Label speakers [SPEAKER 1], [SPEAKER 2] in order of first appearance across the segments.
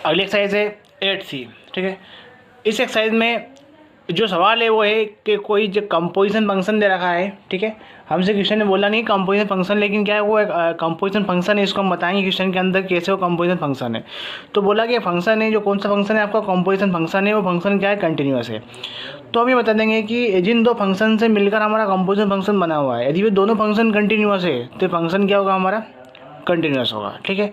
[SPEAKER 1] अगली एक्सरसाइज है 8C। ठीक है, इस एक्सरसाइज में जो सवाल है वो है कि कोई जो कंपोजिशन फंक्शन दे रखा है। ठीक है, हमसे क्वेश्चन ने बोला नहीं कंपोजिशन फंक्शन, लेकिन क्या है वो एक कंपोजिशन फंक्शन है, इसको हम बताएंगे क्वेश्चन के अंदर कैसे वो कंपोजिशन फंक्शन है। तो बोला कि फंक्शन है, जो कौन सा फंक्शन है आपका कंपोजिशन फंक्शन है, वो फंक्शन क्या है, कंटिन्यूअस है। तो हम ये बता देंगे कि जिन दो फंक्शन से मिलकर हमारा कंपोजिशन फंक्शन बना हुआ है, यदि वे दोनों फंक्शन कंटिन्यूअस है तो फंक्शन क्या होगा, हमारा कंटिन्यूअस होगा। ठीक है,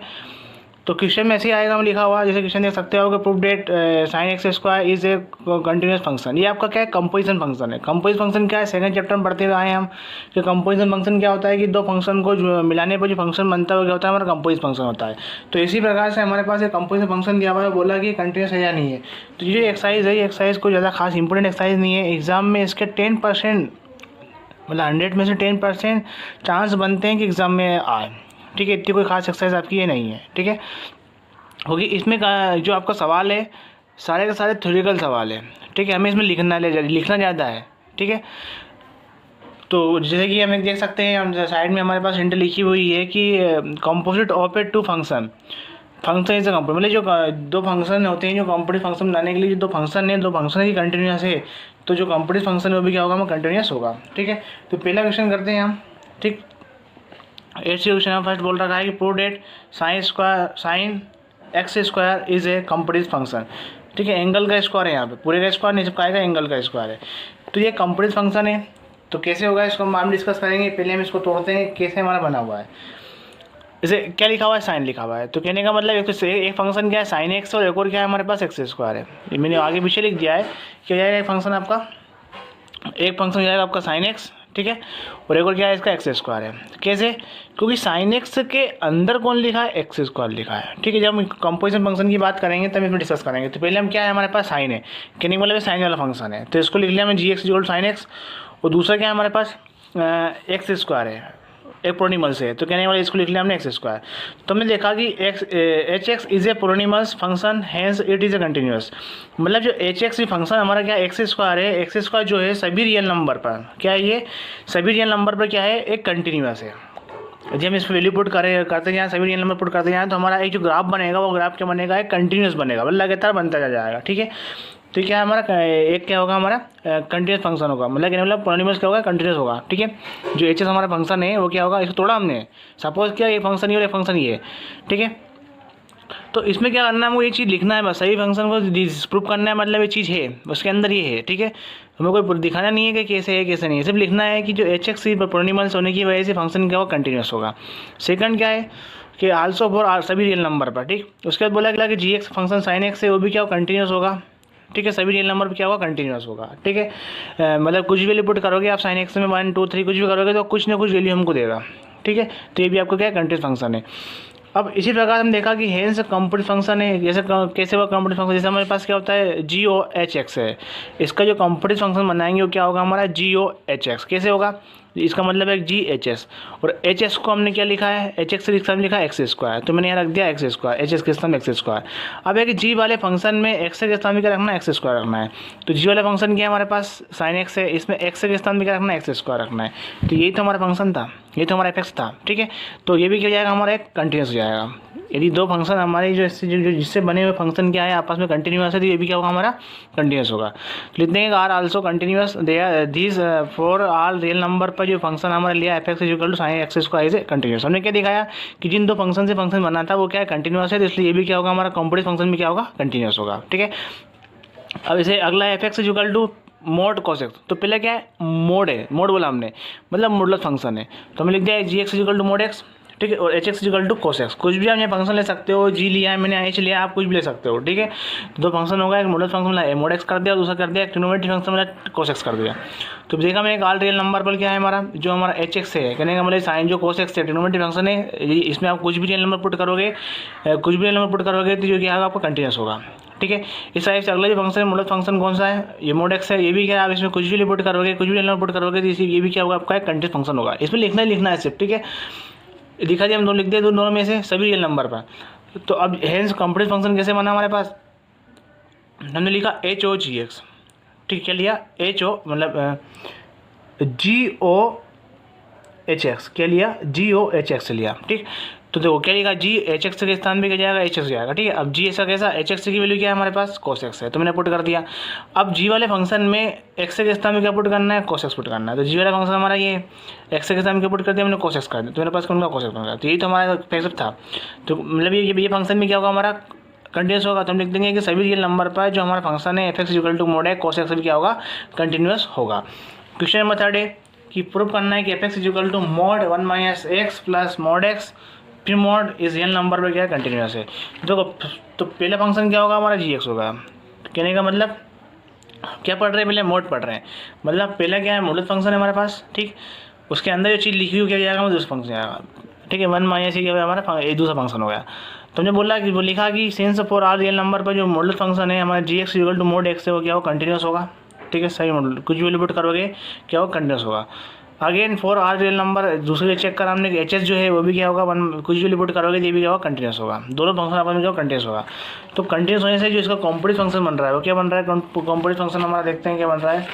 [SPEAKER 1] तो क्वेश्चन में ऐसे ही आएगा, हम लिखा हुआ जैसे क्वेश्चन देख सकते हो कि prove that sign x square is a continuous function. ये आपका क्या है, कंपोजिशन फंक्शन है। कंपोजिशन फंक्शन क्या है, सेकंड चैप्टर में पढ़ते हुए आए हम कि कंपोजिशन फंक्शन क्या होता है कि दो फंक्शन को जो मिलाने पर जो फंक्शन बनता है वो क्या होता है, हमारा कंपोजिशन फंक्शन होता है। तो इसी प्रकार से हमारे पास एक कंपोजिशन फंक्शन दिया हुआ है, बोला कि कंटिन्यूस है या नहीं है। तो ये एक्सरसाइज है, ये एक्सरसाइज कोई ज़्यादा खास इंपॉर्टेंट एक्सरसाइज नहीं है। एग्जाम में इसके 10% मतलब 100 में से 10% चांस बनते हैं कि एग्ज़ाम में आए। ठीक है, इतनी कोई खास एक्सरसाइज आपकी ये नहीं है। ठीक है, क्योंकि इसमें जो आपका सवाल है सारे के सारे थ्योरेटिकल सवाल है। ठीक है, हमें इसमें लिखना ज़्यादा है। ठीक है, तो जैसे कि हम देख सकते हैं, हम साइड में हमारे पास हिंट लिखी हुई है कि composite of a two function is composite, मतलब जो दो फंक्शन होते हैं, जो कंपोजिट फंक्शन बनाने के लिए जो दो फंक्शन है कंटिन्यूस है, तो जो कंपोजिट फंक्शन है वो भी क्या होगा, वो कंटिन्यूस होगा। ठीक है, तो पहला क्वेश्चन करते हैं हम। ठीक, 8 क्वेश्चन में फर्स्ट बोल रखा है कि prove that sign x square is a composite function. ठीक है, एंगल का स्क्वायर है, यहाँ पे पूरे का स्क्वायर नहीं चिपका आएगा, एंगल का स्क्वायर है। तो ये कंपोजिट फंक्शन है, तो कैसे होगा इसको हम डिस्कस करेंगे। पहले हम इसको तोड़ते हैं कैसे हमारा बना हुआ है। जैसे क्या लिखा हुआ है, साइन लिखा हुआ है, तो कहने का मतलब एक फंक्शन क्या है साइन एक्स, और एक और क्या है हमारे पास एक्स स्क्वायर है। ये मैंने आगे पीछे लिख दिया है। क्या जाएगा एक फंक्शन आपका, एक फंक्शन जाएगा आपका साइन एक्स, ठीक है, और एक और क्या है इसका एक्स स्क्वायर है। कैसे, क्योंकि साइन एक्स के अंदर कौन लिखा है, एक्स स्क्वायर लिखा है। ठीक है, जब हम कंपोजिशन फंक्शन की बात करेंगे तब इसमें डिस्कस करेंगे। तो पहले हम क्या है, हमारे पास साइन है, कहने का मतलब साइन वाला फंक्शन है, तो इसको लिख लिया हमें जी एक्स इक्वल साइन एक्स। और दूसरा क्या है हमारे पास एक्स स्क्वायर है, एक पोलिनोमियल है, तो कहने वाले इसको लिख लिया हमने एक्स स्क्वायर। तो हमने देखा कि h x is a polynomial function, hence it is a continuous. मतलब जो एच एक्स फंक्शन हमारा क्या एक्स स्क्वायर है, एक्स स्क्वायर जो है सभी रियल नंबर पर क्या है, ये सभी रियल नंबर पर क्या है, एक कंटिन्यूस है। यदि हम इस वैल्यू पुट करते जाएँ, सभी रियल नंबर पुट करते जाएँ, तो हमारा एक जो ग्राफ बनेगा वो ग्राफ क्या बनेगा, एक कंटिन्यूस बनेगा, मतलब लगातार बनता जा जाएगा। ठीक है, तो क्या हमारा एक क्या होगा, हमारा कंटिन्यूस फंक्शन होगा, मतलब पोलिनोमियल क्या होगा, कंटिन्यूस होगा। ठीक है, जो एच एस हमारा फंक्शन है वो क्या होगा, इसको तोड़ा हमने, सपोज क्या ये फंक्शन ये और एक फंक्शन ये। ठीक है, तो इसमें क्या करना है, हमको ये चीज़ लिखना है, बस सही फंक्शन को प्रूफ करना है, मतलब ये चीज़ है उसके अंदर ये है। ठीक है, हमें कोई दिखाना नहीं है कि कैसे है कैसे नहीं है, सिर्फ लिखना है कि जो एच एक्स पोलिनोमियल होने की वजह से फंक्शन क्या होगा, कंटिन्यूस होगा। सेकंड क्या है कि आल्सो फॉर सभी रियल नंबर पर। ठीक, उसके बाद बोला गया कि जी एक्स फंक्शन साइन एक्स है वो भी क्या होगा, कंटिन्यूस होगा। ठीक है, सभी रियल नंबर पर क्या होगा, कंटिन्यूस होगा। ठीक है, मतलब कुछ भी वैल्यू पुट करोगे आप साइन एक्स में 1 2 3 कुछ भी करोगे तो कुछ ना कुछ वैल्यू हमको देगा। ठीक है, तो ये भी आपको क्या है, कंटिन्यूस फंक्शन है। अब इसी प्रकार हम देखा कि हेंस कंपोजिट फंक्शन है, जैसे कैसे हुआ कंपोजिट फंक्शन, जैसे हमारे पास क्या होता है जी ओ एच एक्स है, इसका जो कंपोजिट फंक्शन बनाएंगे वो क्या होगा, हमारा जी ओ एच एक्स। कैसे होगा, इसका मतलब है जी एच एस, और एच एस को हमने क्या लिखा है, एच एक्स लिखा है एक्स स्क्वायर, तो मैंने यहाँ रख दिया एक्स स्क्वायर, एच एस के स्थान में एक्स स्क्वायर। अब है कि जी वाले फंक्शन में एक्स के स्थान में क्या रखना है, एक्स स्क्वायर रखना है। तो जी वाला फंक्शन क्या है हमारे पास साइन एक्स है, इसमें एक्स के स्थान में क्या रखना है, एक्स स्क्वायर रखना है। तो यही तो हमारा फंक्शन था, ये तो हमारा एफ था। ठीक है, तो ये भी क्या हो जाएगा, हमारा एक कंटिन्यूस हो जाएगा। यदि दो फंक्शन हमारे जो जिससे बने हुए फंक्शन क्या है आपस में कंटिन्यूस है, तो ये भी क्या होगा, हमारा कंटिन्यूस होगा। लिखते हैं are also continuous this for all real number पर जो फंक्शन हमारे लिया f x equal to sine x square is continuous. हमने क्या दिखाया कि जिन दो फंक्शन से फंक्शन बना था वो क्या है, कंटिन्यूस है, तो इसलिए ये भी क्या होगा, हमारा कंपोजिट फंक्शन भी क्या होगा, कंटिन्यूस होगा। ठीक है, अब इसे अगला f x equal to mod cos x, तो पहले क्या है, मोड है, मोड बोला हमने, मतलब मोडलेस फंक्शन है, तो हमने लिख दिया g x equal to mod x. ठीक है, और h x equal to cos x, कुछ भी आप यहाँ फंक्शन ले सकते हो, जी लिया है मैंने, एच लिया, आप कुछ भी ले सकते हो। ठीक है, दो फंक्शन होगा, एक मॉडल फंक्शन मतलब मोड एक्स कर दिया, दूसरा कर दिया ट्रिग्नोमेट्रिक फंक्शन मतलब कोस एक्स कर दिया। तो देखा मैंने एक ऑल रियल नंबर पर क्या है हमारा, जो हमारा एच एक्स है, कहने का मतलब साइन जो कोस एक्स है ट्रिग्नोमेट्रिक फंक्शन है, इसमें आप कुछ भी रियल नंबर पुट करोगे, तो जो क्या होगा आपको कंटिन्यूस होगा। ठीक है, इस टाइप से अगला जो फंक्शन है मॉडल फंक्शन कौन सा है, ये मोड एक्स है, ये भी क्या है, आप इसमें कुछ भी पुट करोगे, कुछ भी रियल नंबर पुट करोगे तो ये भी क्या होगा, आपका कंटिन्यूस फंक्शन होगा। इसमें लिखना है सिर्फ। ठीक है, दिखा दिया हम दोनों लिख दिए, दोनों में से सभी रियल नंबर पर। तो अब हेंस कंप्लीट फंक्शन कैसे बना हमारे पास, हमने लिखा एच ओ जी एक्स। ठीक, क्या लिया, एच ओ मतलब जी ओ एच एक्स, क्या लिया, जी ओ एच एक्स लिया। ठीक, तो देखो क्या लिखा, जी एच एक्स के स्थान पे क्या जाएगा, एच एक्स जाएगा, ठीक है। अब जी ऐसा कैसा, एच एक्स की वैल्यू क्या है हमारे पास, कोस एक्स है, तो मैंने पुट कर दिया। अब जी वाले फंक्शन में एक्स के स्थान में क्या पुट करना है, कोस एक्स पुट करना है। तो जी वाला फंक्शन हमारा ये एक्स के स्थान में क्या पुट कर दिया मैंने, कोस एक्स कर दिया, तो मेरे पास कौन सा कोस एक्स बन गया। तो यही तो हमारा कॉन्सेप्ट था। तो मतलब ये फंक्शन में क्या होगा हमारा, कंटिन्यूस होगा। तो हम लिख देंगे कि सभी रियल नंबर पर जो हमारा फंक्शन है f x equal to mod है कोस एक्स भी क्या होगा, कंटिन्यूस होगा। क्वेश्चन नंबर 3 है कि प्रूव करना है कि f x equal to mod 1 minus x plus mod x फिर मोड इस रियल नंबर पर क्या है, कंटिन्यूस है। देखो तो पहला फंक्शन क्या होगा हमारा, जी एक्स होगा। कहने का मतलब क्या पढ़ रहे हैं, पहले मोड पढ़ रहे हैं, मतलब पहला क्या है, मॉडुलस फंक्शन है हमारे पास, ठीक। उसके अंदर जो चीज़ लिखी हुई क्या जाएगा, दूसरा फंक्शन आएगा, ठीक है। 1 माइनस क्या हमारा ये दूसरा फंक्शन हो गया। तो हमने बोला कि वो लिखा कि since for are real number पर जो मॉडुलस फंक्शन है हमारा g x equal to mod x है वो क्या हो, कंटिन्यूस होगा, ठीक है। सही मॉडल कुछ वैल्यू पुट करोगे क्या हो, कंटिन्यूस होगा। Again for are real number दूसरे चेक करा हमने, एच एस जो है वो भी क्या होगा, कुछ वैल्यू पुट करोगे ये भी क्या होगा, कंटिन्यूस होगा। दोनों फंक्शन आपस में क्या कंटिन्यूस होगा। तो कंटिन्यूस होने से जो इसका कॉम्प्लेक्स फंक्शन बन रहा है वो क्या बन रहा है, कॉम्प्लेक्स फंक्शन हमारा देखते हैं क्या बन रहा है,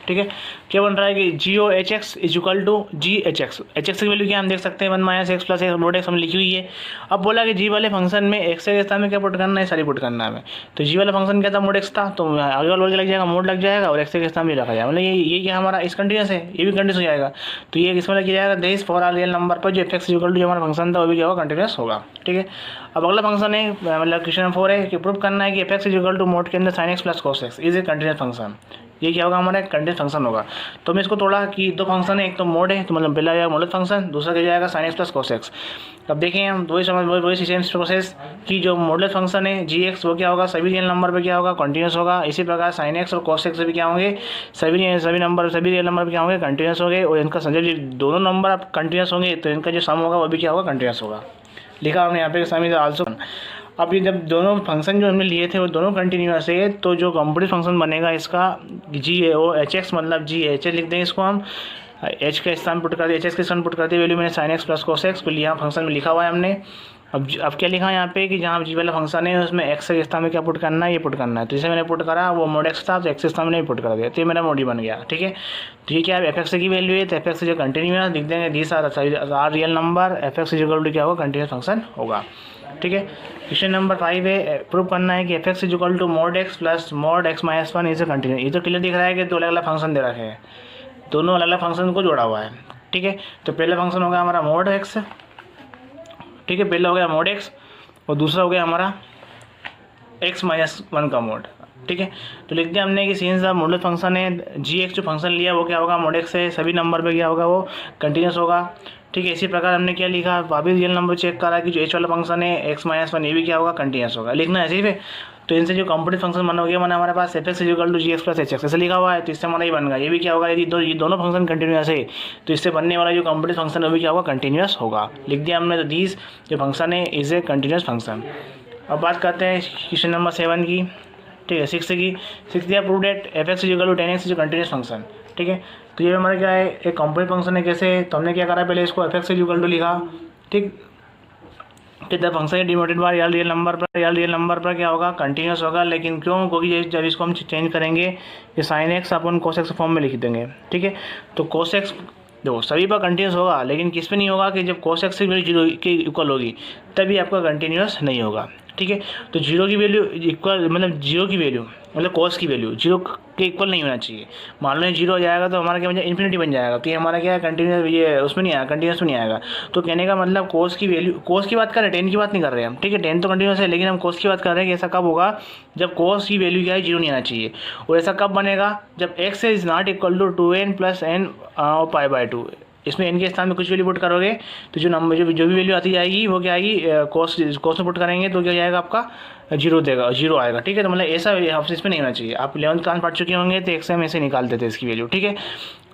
[SPEAKER 1] ठीक है। क्या बन रहा है कि g o h x is equal to g h x की वैल्यू क्या हम देख सकते हैं 1 minus x plus x mod x हम लिखी हुई है। अब बोला कि जी वाले फंक्शन में एक्स के स्थान में क्या पुट करना है, सारी पुट करना है हमें। तो जी वाला फंक्शन क्या था, मोड एक्स था, तो आगे वाला लग जाएगा मोड लग जाएगा और एक्स के स्थान भी रखा जाएगा, मतलब ये क्या हमारा इस कंटिन्यूस है, ये भी कंटिन्यूस हो जाएगा। तो ये इसमें लग जाएगा देश फॉर आर रियल नंबर पर जो एफ एक्स इक्वल टू जो हमारा फंक्शन था वो भी क्या होगा, कंटिन्यूस होगा, ठीक है। अब अगला फंक्शन है मतलब क्वेश्चन नंबर 4 है कि प्रूव करना है कि f x equal to mod के अंदर sine x plus cos x is a continuous function. ये क्या होगा हमारा कंटिन्यूस फंक्शन होगा। तो मैं इसको थोड़ा कि दो फंक्शन है, एक तो मोड है तो मतलब पहला जाएगा मॉडुलस फंक्शन, दूसरा क्या जाएगा sign x plus cos x. अब देखें हम वही सेम प्रोसेस कि जो मॉडुलस फंक्शन है जी एक्स वो क्या होगा, सभी रियल नंबर पे क्या होगा, कंटिन्यूस होगा। इसी प्रकार साइन एक्स और कोस एक्स भी क्या होंगे, सभी रियल नंबर पे क्या होंगे, कंटिन्यूस होंगे। और इनका जब दोनों नंबर आप कंटिन्यूस होंगे तो इनका जो सम होगा वो भी क्या होगा, कंटिन्यूस होगा। लिखा हमने यहाँ पे सम इज आल्सो। अब ये जब दोनों फंक्शन जो हमने लिए थे वो दोनों कंटिन्यूस है तो जो कॉम्प्लेक्स फंक्शन बनेगा इसका जी ओ एच एक्स मतलब जी एच लिख देंगे इसको हम, एच का स्थान पुट कर दिया, एच एस के स्थान पुट कर दिया वैल्यू मैंने sign x plus cos x को लिया, फंक्शन में लिखा हुआ है हमने। अब क्या लिखा है यहाँ पे कि जहाँ जी वाला फंक्शन है उसमें एक्स के स्थान में क्या पुट करना है, ये पुट करना है। तो जैसे मैंने पुट करा वो मोड एक्स था तो एक्स के स्थान में पुट कर दिया, तो ये मेरा मोड ही बन गया, ठीक है। तो ये क्या है, एफ एक्स की वैल्यू है तो एफ एक्स जो कंटिन्यूस लिख देंगे, this are real number, f x equal to क्या होगा, कंटिन्यूस फंक्शन होगा, ठीक है। क्वेश्चन नंबर 5 है प्रूव करना है कि f x equal to mod x plus mod x minus 1 इसे कंटिन्यू। ये तो क्लियर दिख रहा है कि दो अलग अलग फंक्शन दे रखे हैं, दोनों अलग अलग फंक्शन को जोड़ा हुआ है, ठीक है। तो पहला फंक्शन हो गया हमारा मोड एक्स, ठीक है, पहला हो गया मोड एक्स और दूसरा हो गया हमारा एक्स माइनस 1 का मोड, ठीक है। तो लिख दिया हमने कि सिंस द मॉडुलस फंक्शन है जी एक्स जो फंक्शन लिया वो क्या होगा, मोड एक्स है, सभी नंबर पे क्या होगा वो कंटिन्यूस होगा, ठीक है। इसी प्रकार हमने क्या लिखा, वापिस रियल नंबर चेक करा कि जो एच वाला फंक्शन है एक्स माइनस 1 ये भी क्या होगा, कंटिन्यूस होगा, लिखना है ऐसे ही। तो इनसे जो कॉम्प्लेक्स फंक्शन बना हो गया मैंने हमारे पास f x equal to g x plus h x ऐसे लिखा हुआ है, तो इससे हमारा ये बन गया, ये भी क्या होगा, यदि ये दोनों फंक्शन कंटिन्यूस है तो इससे बनने वाला जो कॉम्प्लेक्स फंक्शन है वो भी क्या होगा, कंटिन्यूस होगा, लिख दिया हमने। तो दिस जो फंक्शन है इज ए कंटिन्यूस फंक्शन। अब बात करते हैं क्वेश्चन नंबर 7 की, ठीक है। 6 दिया prove that f x equal to 10x is continuous function, ठीक है। तो ये हमारा क्या है, एक कॉम्प्लेक्स फंक्शन है, कैसे, तो हमने क्या करा पहले इसको एफ एक्स इक्वल टू लिखा, ठीक। द फंक्शन है डिनोटेड बाय रियल नंबर पर क्या होगा, कंटिन्यूस होगा, लेकिन क्यों, क्योंकि जब इसको हम चेंज करेंगे कि sine x upon cos x form में लिख देंगे, ठीक है। तो कोस एक्स देखो सभी पर कंटिन्यूस होगा, लेकिन किस पे नहीं होगा कि जब कोस एक्स की वैल्यू जीरो के इक्वल होगी तभी आपका कंटिन्यूस नहीं होगा, ठीक है। तो जीरो की वैल्यू इक्वल मतलब जीरो की वैल्यू मतलब कोस की वैल्यू जीरो के इक्वल नहीं होना चाहिए। मान लो जीरो हो जाएगा तो हमारा क्या बन जाएगा, इन्फिनिटी बन जाएगा, तो ये हमारा क्या है, कंटिन्यूस ये उसमें नहीं आएगा, कंटिन्यूस में नहीं आएगा। तो कहने का मतलब कोस की वैल्यू, कोस की बात कर रहे हैं, 10 की बात नहीं कर रहे हैं हम, ठीक है। 10 तो कंटिन्यूस है, लेकिन हम कोस की बात कर रहे हैं कि ऐसा कब होगा जब कोस की वैल्यू क्या है, जीरो नहीं आना चाहिए। और ऐसा कब बनेगा, जब x is not equal to 2n plus n pi by 2। इसमें n के स्थान में कुछ वैल्यू पुट करोगे तो जो नंबर जो भी वैल्यू आती जाएगी वो क्या आएगी, कोस में पुट करेंगे तो क्या जाएगा आपका जीरो देगा, जीरो आएगा, ठीक है। तो मतलब ऐसा इसमें नहीं होना चाहिए। आप 11th क्लास पढ़ चुके होंगे तो एक से हम ऐसे निकाल देते इसकी वैल्यू, ठीक है।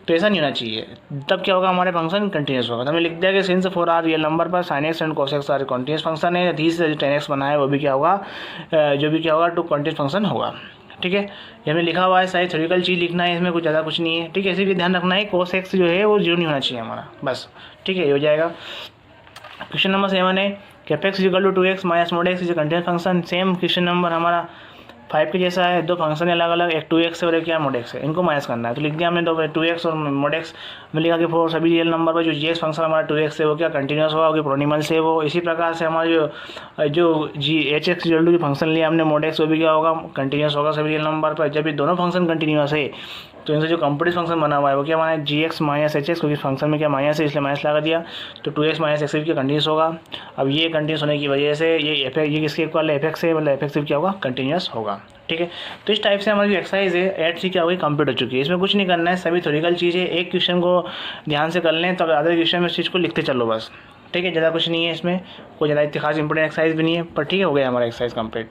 [SPEAKER 1] तो ऐसा नहीं होना चाहिए, तब क्या होगा, हमारे फंक्शन कंटिन्यूस होगा। तो हमें लिख दिया कि since for are real number पर sine x and cos x are continuous function है, 30 से 10x बना है वो भी क्या होगा, जो भी क्या होगा टू कंटिन्यूस फंक्शन होगा, ठीक है। ये हमें लिखा हुआ है, सारी थ्योरिकल चीज़ लिखना है, इसमें कुछ ज़्यादा कुछ नहीं है, ठीक है। इसी भी ध्यान रखना है कोस एक्स जो है वो जीरो नहीं होना चाहिए हमारा, बस, ठीक है, ये हो जाएगा। क्वेश्चन नंबर 7 है कि f x equal to 2x minus mod x is continuous function. Same question number हमारा 5 के जैसा है, दो फंक्शन अलग अलग, एक 2x है और एक क्या मोड x है, इनको माइनस करना है। तो लिख दिया हमने, दो 2x और मोड x में लिखा कि फॉर सभी रियल नंबर पर जो gx फंक्शन हमारा 2x है वो क्या कंटिन्यूस होगा, क्योंकि प्रोनिमल से वो। इसी प्रकार से हमारा जो hx जो फंक्शन लिया हमने मोड x वो भी क्या होगा, कंटिन्यूस होगा सभी रियल नंबर पर। जब ये दोनों फंक्शन कंटिन्यूस है तो इनसे जो कंप्लीट फंक्शन बना हुआ है वो क्या बना है, gx माइनस hx, क्योंकि फंक्शन में क्या माइनस है इसलिए माइनस लगा दिया, तो 2x माइनस x भी कंटिन्यूस होगा। अब ये कंटिन्यूस होने की वजह से ये किसके इक्वल है, fx है, मतलब fx भी क्या होगा, कंटिन्यूस होगा। ठीक है, तो इस टाइप से हमारी जो एक्सरसाइज है 8C क्या होगी, कंप्लीट हो चुकी है। इसमें कुछ नहीं करना है, सभी थ्योरिकल चीज़ें एक क्वेश्चन को ध्यान से कर लें, तो अदर क्वेश्चन में इस चीज़ को लिखते चलो बस। ठीक है, ज़्यादा कुछ नहीं है इसमें, कोई ज़्यादा खास इंपॉर्टेंट एक्सरसाइज भी नहीं है, पर ठीक है, हो गया हमारा एक्सरसाइज कंप्लीट।